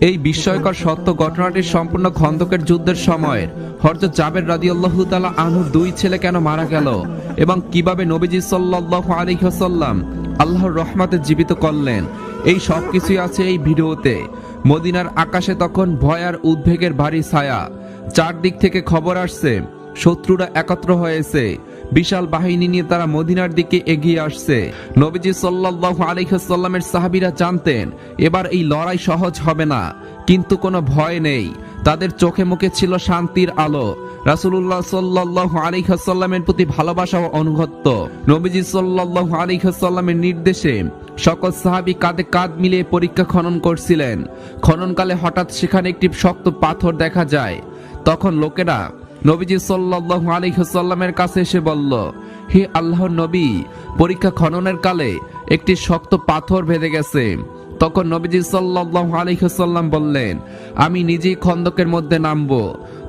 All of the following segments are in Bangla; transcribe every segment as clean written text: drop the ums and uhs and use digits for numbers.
এই বিস্ময়কর সত্য ঘটনাটির সম্পূর্ণ খন্দকের যুদ্ধের সময় হযরত জাবের রাদিয়াল্লাহু তাআলা আনহুর দুই ছেলে কেন মারা গেল এবং কিভাবে নবীজি সাল্লাল্লাহু আলাইহি ওয়াসাল্লাম আল্লাহর রহমতে জীবিত করলেন, এই সব কিছুই আছে এই ভিডিওতে। মদিনার আকাশে তখন ভয় আর উদ্বেগের ভারী ছায়া। চারদিক থেকে খবর আসছে শত্রুরা একত্র হয়েছে, বিশাল বাহিনী নিয়ে তারা মদিনার দিকে এগিয়ে আসছে। নবীজি সাল্লাল্লাহু আলাইহি ওয়াসাল্লামের সাহাবীরা জানতেন এবার এই লড়াই সহজ হবে না, কিন্তু কোনো ভয় নেই। তাদের চোখে মুখে ছিল শান্তির আলো, রাসূলুল্লাহ সাল্লাল্লাহু আলাইহি ওয়াসাল্লামের প্রতি ভালোবাসা ও আনুগত্য। নবীজি সাল্লাল্লাহু আলাইহি ওয়াসাল্লামের নির্দেশে সকল সাহাবী কাঁধে কাঁধ মিলিয়ে পরীক্ষা খনন করছিলেন। খননকালে হঠাৎ সেখানে একটি শক্ত পাথর দেখা যায়। তখন লোকেরা নবীজি সাল্লাল্লাহু আলাইহি ওয়াসাল্লামের কাছে এসে বলল, হে আল্লাহর নবী, পরীক্ষা খননের কালে একটি শক্ত পাথর ভেদে গেছে। তখন নবীজি সাল্লাল্লাহু আলাইহি ওয়াসাল্লাম বললেন, আমি নিজেই খন্দকের মধ্যে নামবো।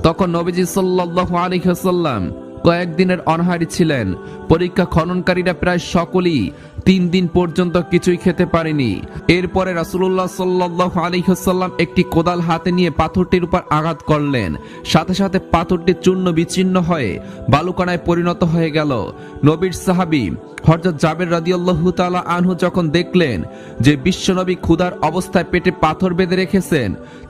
তখন নবীজি সাল্লাল্লাহু আলাইহি ওয়াসাল্লাম কয়েকদিনের অনাহারী ছিলেন। পরীক্ষা খননকারীরা প্রায় সকলেই 3 দিন পর্যন্ত কিছুই খেতে পারেনি। এরপরে রাসূলুল্লাহ সাল্লাল্লাহু আলাইহি ওয়াসাল্লাম একটি কোদাল হাতে নিয়ে পাথরটির উপর আঘাত করলেন। সাথে সাথে পাথরটি চূর্ণ বিচ্ছিন্ন হয়ে বালুকণায় পরিণত হয়ে গেল। নবীর সাহাবী হযরত জাবের রাদিয়াল্লাহু তাআলা আনহু যখন দেখলেন যে বিশ্বনবী ক্ষুধার অবস্থায় পেটে পাথর বেঁধে রেখেছেন,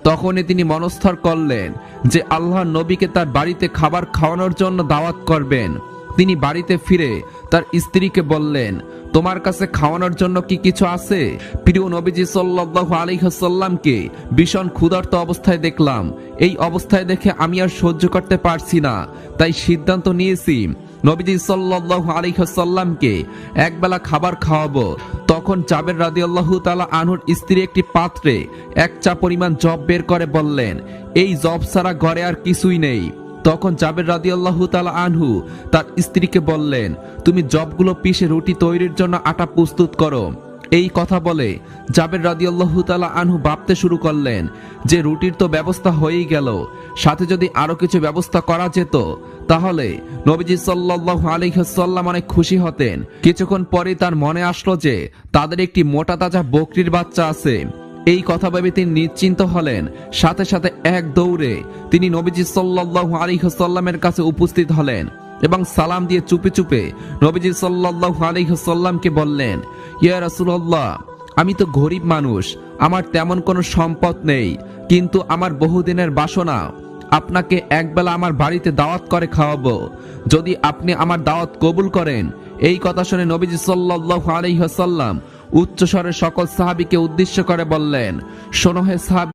তখনই তিনি মনস্থির করলেন যে আল্লাহর নবীকে তার বাড়িতে খাবার খাওয়ানোর জন্য দাওয়াত করবেন। তিনি বাড়িতে ফিরে তার স্ত্রীকে বললেন, তোমার কাছে খাওয়ানোর জন্য কি কিছু আছে? প্রিয় নবীজি সাল্লাল্লাহু আলাইহি ওয়াসাল্লামকে ভীষণ ক্ষুধার্ত অবস্থায় দেখলাম। এই অবস্থায় দেখে আমি আর সহ্য করতে পারছি না, তাই সিদ্ধান্ত নিয়েছি নবীজি সাল্লাল্লাহু আলাইহি ওয়াসাল্লামকে একবেলা খাবার খাওয়াবো। তখন জাবের রাদিয়াল্লাহু তাআলা আনহুর স্ত্রী একটি পাত্রে 1 চা পরিমাণ জব বের করে বললেন, এই জব ছাড়া ঘরে আর কিছুই নেই। তখন জাবের রাদিয়াল্লাহু তাআলা আনহু তার স্ত্রীকে বললেন, তুমি জবগুলো পিষে রুটি তৈরির জন্য আটা প্রস্তুত করো। এই কথা বলে জাবের রাদিয়াল্লাহু তাআলা আনহু ভাবতে শুরু করলেন যে রুটির তো ব্যবস্থা হয়েই গেল, সাথে যদি আরো কিছু ব্যবস্থা করা যেত তাহলে নবীজি সাল্লাল্লাহু আলাইহি ওয়াসাল্লাম অনেক খুশি হতেন। কিছুক্ষণ পরে তার মনে আসলো যে তাদের একটি মোটা তাজা বকরির বাচ্চা আছে। এই কথা ভেবে তিনি নিশ্চিন্ত হলেন। সাথে সাথে এক দৌড়ে তিনি নবীজি সাল্লাল্লাহু আলাইহি ওয়াসাল্লামের কাছে উপস্থিত হলেন এবং সালাম দিয়ে চুপে চুপে নবীজি সাল্লাল্লাহু আলাইহি ওয়াসাল্লামকে বললেন, ইয়া রাসূলুল্লাহ, আমি তো গরীব মানুষ, আমার তেমন কোনো সম্পদ নেই, কিন্তু আমার বহুদিনের বাসনা আপনাকে একবেলা আমার বাড়িতে দাওয়াত করে খাওয়াবো। যদি আপনি আমার দাওয়াত কবুল করেন। এই কথা শুনে নবীজি সাল্লাল্লাহু আলাইহি ওয়াসাল্লাম উচ্চস্বরে সকল সাহাবীকে উদ্দেশ্য করে বললেন, শোনো হে সাহাবী,